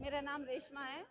मेरा नाम रेशमा है।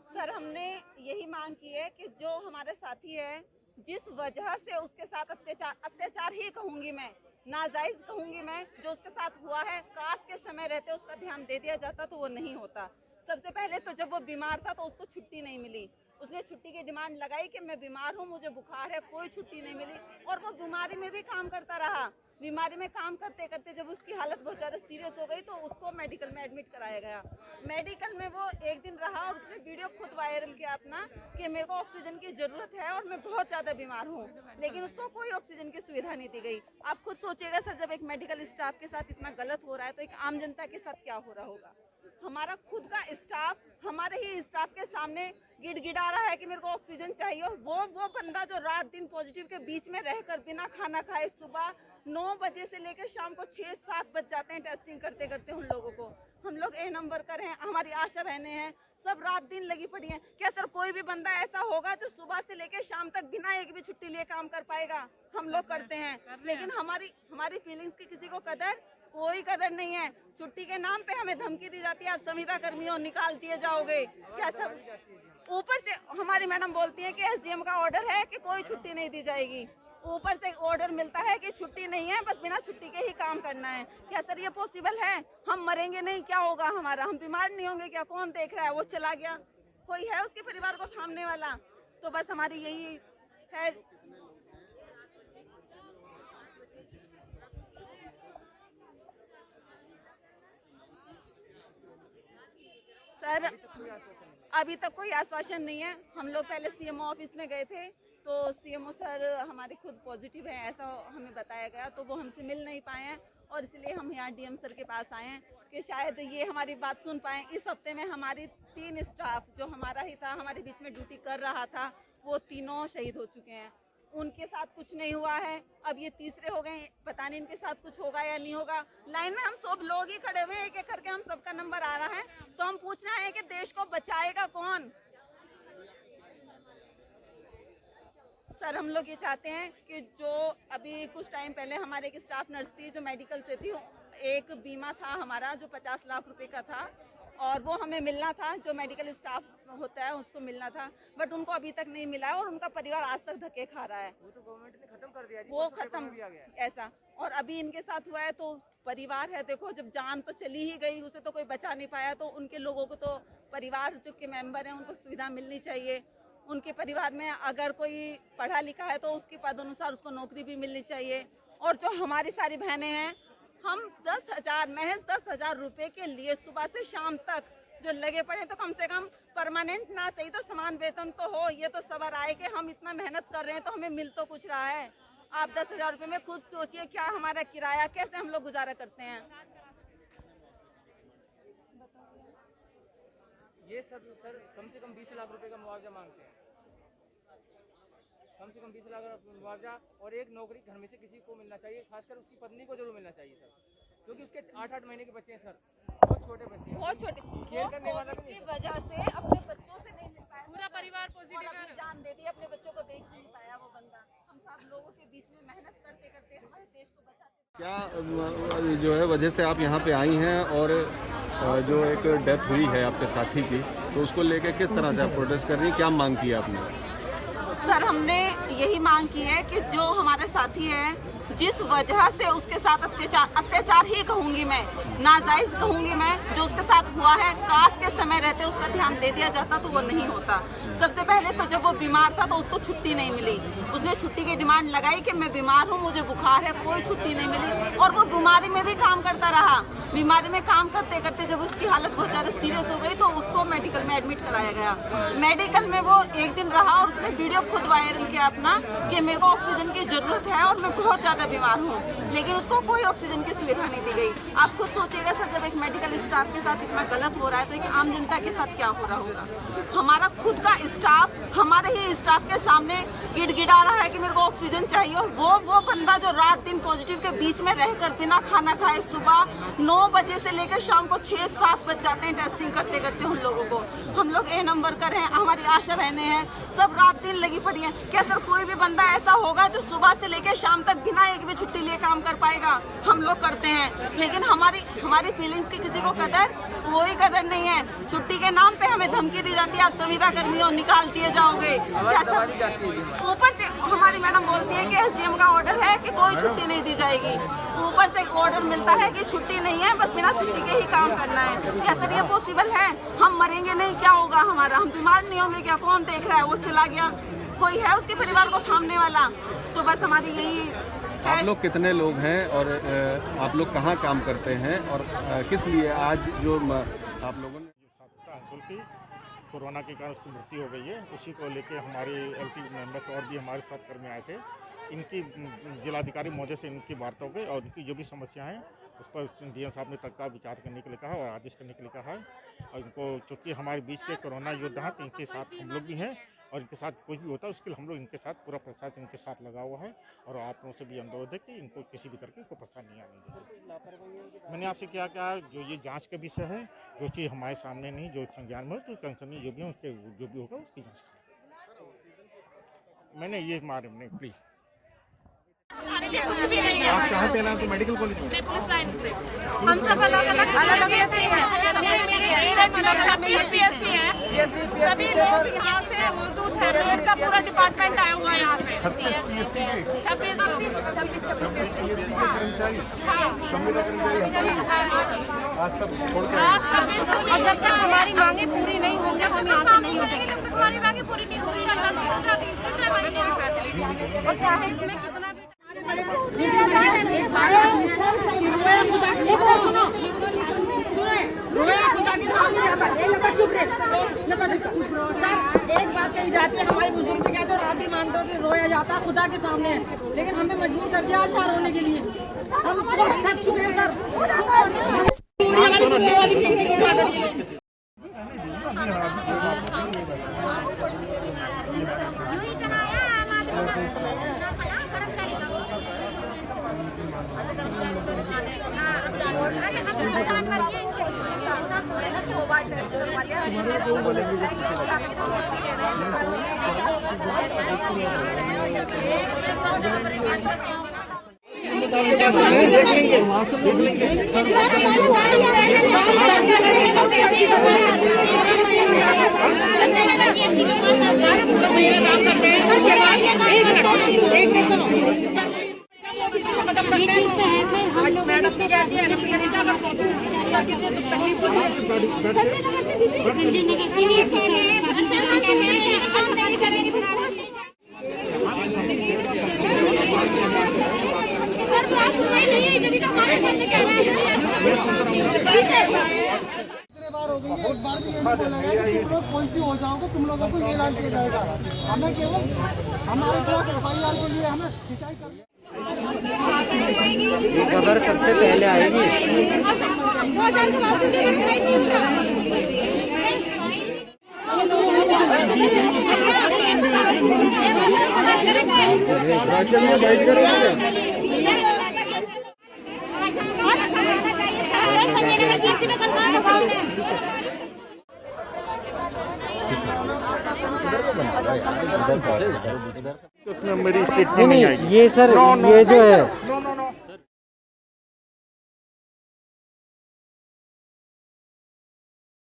सर, हमने यही मांग की है कि जो हमारे साथी है, जिस वजह से उसके साथ अत्याचार ही कहूंगी मैं, नाजायज कहूंगी मैं, जो उसके साथ हुआ है, काश के समय रहते उसका ध्यान दे दिया जाता तो वो नहीं होता। सबसे पहले तो जब वो बीमार था तो उसको छुट्टी नहीं मिली। उसने छुट्टी की डिमांड लगाई कि मैं बीमार हूँ, मुझे बुखार है, कोई छुट्टी नहीं मिली और वो बीमारी में भी काम करता रहा। बीमारी में काम करते करते जब उसकी हालत बहुत ज़्यादा सीरियस हो गई तो उसको मेडिकल में एडमिट कराया गया। मेडिकल में वो एक दिन रहा और उसने वीडियो खुद वायरल किया अपना कि मेरे को ऑक्सीजन की ज़रूरत है और मैं बहुत ज़्यादा बीमार हूँ, लेकिन उसको कोई ऑक्सीजन की सुविधा नहीं दी गई। आप खुद सोचिएगा सर, जब एक मेडिकल स्टाफ के साथ इतना गलत हो रहा है तो एक आम जनता के साथ क्या हो रहा होगा। हमारा खुद का स्टाफ हमारे ही स्टाफ के सामने गिड़गिड़ा रहा है कि मेरे को ऑक्सीजन चाहिए। वो बंदा जो रात दिन पॉजिटिव के बीच में रहकर बिना खाना खाए सुबह 9 बजे से लेकर शाम को 6-7 बज जाते हैं टेस्टिंग करते करते उन लोगों को। हम लोग ए नंबर कर हैं, हमारी आशा बहनें हैं, सब रात दिन लगी पड़ी हैं। क्या सर कोई भी बंदा ऐसा होगा जो सुबह से लेकर शाम तक बिना एक भी छुट्टी लिए काम कर पाएगा? हम लोग करते हैं, लेकिन हमारी फीलिंग्स की किसी को कोई कदर नहीं है। छुट्टी के नाम पे हमें धमकी दी जाती है, आप संविदा कर्मी हो, निकाल दिए जाओगे। क्या सब ऊपर से हमारी मैडम बोलती है कि एसडीएम का ऑर्डर है कि कोई छुट्टी नहीं दी जाएगी। ऊपर से ऑर्डर मिलता है कि छुट्टी नहीं है, बस बिना छुट्टी के ही काम करना है। क्या सर ये पॉसिबल है? हम मरेंगे नहीं, क्या होगा हमारा? हम बीमार नहीं होंगे क्या? कौन देख रहा है? वो चला गया, कोई है उसके परिवार को थामने वाला? तो बस हमारी यही है। सर अभी तक कोई आश्वासन नहीं है। हम लोग पहले सीएमओ ऑफिस में गए थे तो सीएमओ सर हमारे खुद पॉजिटिव हैं ऐसा हमें बताया गया, तो वो हमसे मिल नहीं पाए हैं और इसलिए हम यहाँ डीएम सर के पास आए हैं कि शायद ये हमारी बात सुन पाएँ। इस हफ्ते में हमारी 3 स्टाफ जो हमारा ही था, हमारे बीच में ड्यूटी कर रहा था, वो तीनों शहीद हो चुके हैं। उनके साथ कुछ नहीं हुआ है, अब ये तीसरे हो गए, पता नहीं इनके साथ कुछ होगा या नहीं होगा। लाइन में हम सब लोग ही खड़े हुए हैं, एक एक करके हम सबका नंबर आ रहा है, तो हम पूछ रहे हैं कि देश को बचाएगा कौन? सर हम लोग ये चाहते हैं कि जो अभी कुछ टाइम पहले हमारे एक स्टाफ नर्स थी जो मेडिकल से थी, एक बीमा था हमारा जो 50 लाख रुपए का था और वो हमें मिलना था, जो मेडिकल स्टाफ होता है उसको मिलना था, बट उनको अभी तक नहीं मिला है और उनका परिवार आज तक धक्के खा रहा है। वो तो गवर्नमेंट ने खत्म कर दिया, वो खत्म ऐसा। और अभी इनके साथ हुआ है तो परिवार है, देखो जब जान तो चली ही गई, उसे तो कोई बचा नहीं पाया, तो उनके लोगों को तो परिवार जो के मेंबर हैं उनको सुविधा मिलनी चाहिए। उनके परिवार में अगर कोई पढ़ा लिखा है तो उसके पद अनुसार उसको नौकरी भी मिलनी चाहिए। और जो हमारी सारी बहनें हैं, हम 10,000 महज 10,000 रुपए के लिए सुबह से शाम तक जो लगे पड़े, तो कम से कम परमानेंट ना सही तो समान वेतन तो हो। ये तो सबर आए कि हम इतना मेहनत कर रहे हैं तो हमें मिल तो कुछ रहा है। आप 10,000 रुपए में खुद सोचिए क्या हमारा किराया, कैसे हम लोग गुजारा करते हैं। ये सब सर कम से कम 20 लाख रुपए का मुआवजा मांगते हैं, कम से कम 20 लाख मुआवजा, और एक नौकरी घर में से किसी को मिलना चाहिए, खासकर उसकी पत्नी को जरूर मिलना चाहिए सर, क्योंकि उसके 8-8 महीने के बच्चे हैं सर, बहुत छोटे बच्चे हैं, बहुत छोटे, खेल करने वाला की वजह से अपने बच्चों से नहीं मिल पाया, पूरा परिवार पॉजिटिव है, जान दे दी, अपने बच्चों को देख नहीं पाया वो बंदा। हम सब लोगों के बीच में मेहनत करते करते हमारे देश को बचाते। क्या जो है वजह से आप यहाँ पे आई हैं और जो एक डेथ हुई है आपके साथी की, तो उसको लेके किस तरह से आप प्रोटेस्ट कर रही हैं, क्या मांग की है आपने? सर हमने यही मांग की है कि जो हमारे साथी है, जिस वजह से उसके साथ अत्याचार ही कहूंगी मैं, नाजायज कहूंगी मैं, जो उसके साथ हुआ है, काश के समय रहते उसका ध्यान दे दिया जाता तो वो नहीं होता। सबसे पहले तो जब वो बीमार था तो उसको छुट्टी नहीं मिली। उसने छुट्टी की डिमांड लगाई कि मैं बीमार हूँ, मुझे बुखार है, कोई छुट्टी नहीं मिली और वो बीमारी में भी काम करता रहा। बीमारी में काम करते करते जब उसकी हालत बहुत ज़्यादा सीरियस हो गई तो उसको मेडिकल में एडमिट कराया गया। मेडिकल में वो एक दिन रहा और उसने वीडियो खुद वायरल किया अपना कि मेरे को ऑक्सीजन की ज़रूरत है और मैं बहुत ज़्यादा बीमार हूँ, लेकिन उसको कोई ऑक्सीजन की सुविधा नहीं दी गई। आप खुद सोचिएगा सर, जब एक मेडिकल स्टाफ के साथ इतना गलत हो रहा है तो एक आम जनता के साथ क्या हो रहा होगा। हमारा खुद का स्टाफ हमारे ही स्टाफ के सामने गिड़गिड़ा रहा है कि मेरे को ऑक्सीजन चाहिए। वो बंदा जो रात दिन पॉजिटिव के बीच में रहकर बिना खाना खाए सुबह 9 बजे से लेकर शाम को 6-7 बज जाते हैं टेस्टिंग करते करते उन लोगों को। हम लोग ए नंबर कर हैं, हमारी आशा बहनें हैं, सब रात दिन लगी पड़ी है। क्या सर कोई भी बंदा ऐसा होगा जो सुबह से लेकर शाम तक बिना एक भी छुट्टी लिए काम कर पाएगा? हम लोग करते हैं, लेकिन हमारी फीलिंग्स की किसी को कदर, कोई कदर नहीं है। छुट्टी के नाम पे हमें धमकी दी जाती है, आप संविदा कर्मी हो, निकाल दिए जाओगे। क्या सर ऊपर से हमारी मैडम बोलती है कि एसडीएम का ऑर्डर है कि कोई छुट्टी नहीं दी जाएगी, ऊपर से ऑर्डर मिलता है कि छुट्टी नहीं है, बस बिना छुट्टी के ही काम करना है। क्या सर ये पॉसिबल है? हम मरेंगे नहीं, क्या होगा हमारा? हम बीमार नहीं होंगे क्या? कौन देख रहा है? वो चला गया, कोई है उसके परिवार को थामने वाला? तो बस हमारी यही है। आप लोग कितने लोग हैं और आप लोग कहाँ काम करते हैं और किस लिए आज जो आप लोगों ने अंशुल की कोरोना के कारण उसकी मृत्यु हो गई है, उसी को लेके हमारे एलटी मेंबर्स और भी हमारे साथ कर्मी आए थे। इनकी जिलाधिकारी महोदय से इनकी वार्ता हो गई और इनकी जो भी समस्या है उस पर डीएम साहब ने तत्काल विचार करने के लिए कहा और आदेश करने के लिए कहा है। और इनको चूँकि हमारे बीच के कोरोना योद्धा हैं तो इनके साथ हम लोग भी हैं और इनके साथ कुछ भी होता है उसके लिए हम लोग इनके साथ पूरा प्रशासन इनके साथ लगा हुआ है। और आप लोगों से भी अनुरोध है कि इनको किसी भी तरह की कोई परेशानी आने दें। मैंने आपसे क्या कहा, जो ये जांच का विषय है, जो चीज़ हमारे सामने नहीं, जो संज्ञान में तो कंसर्नी जो भी है उसके जो भी होगा उसकी जाँच करें। मैंने ये मारे नहीं प्लीज। कुछ भी नहीं है। आप कहाँ से ना तो मेडिकल कॉलेज में पुलिस लाइन से हम सब अलग अलग PSC है, सभी लोग यहाँ से मौजूद है। मेड का पूरा डिपार्टमेंट आया हुआ है यहाँ पे। 26 और जब तक हमारी मांगे पूरी नहीं होंगी हम यहाँ से नहीं उठेंगे। जब तक हमारी मांगे पूरी नहीं होगी, चाहे महीने हो। और चाहे इसमें कितना भी एक बात कही जाती है, हमारे बुजुर्ग भी कहते हैं रात भी मानते हो कि रोया जाता है खुदा के सामने, लेकिन हमें मजबूर कर दिया आज बाहर होने के लिए। हम बहुत थक चुके हैं सर। मैडम भी कहती है बार हो गई है, एक बार भी ये नहीं बोला गया कि तुम लोग पॉजिटिव हो जाओगे, तुम लोगों को ये ऐलान किया जाएगा। हमें केवल हमारे खिलाफ FIR के लिए हमें खिंचाई करनी खबर सबसे पहले आएगी। उसमें मेरी स्टेटमेंट नहीं आएगी। ये सर ये जो है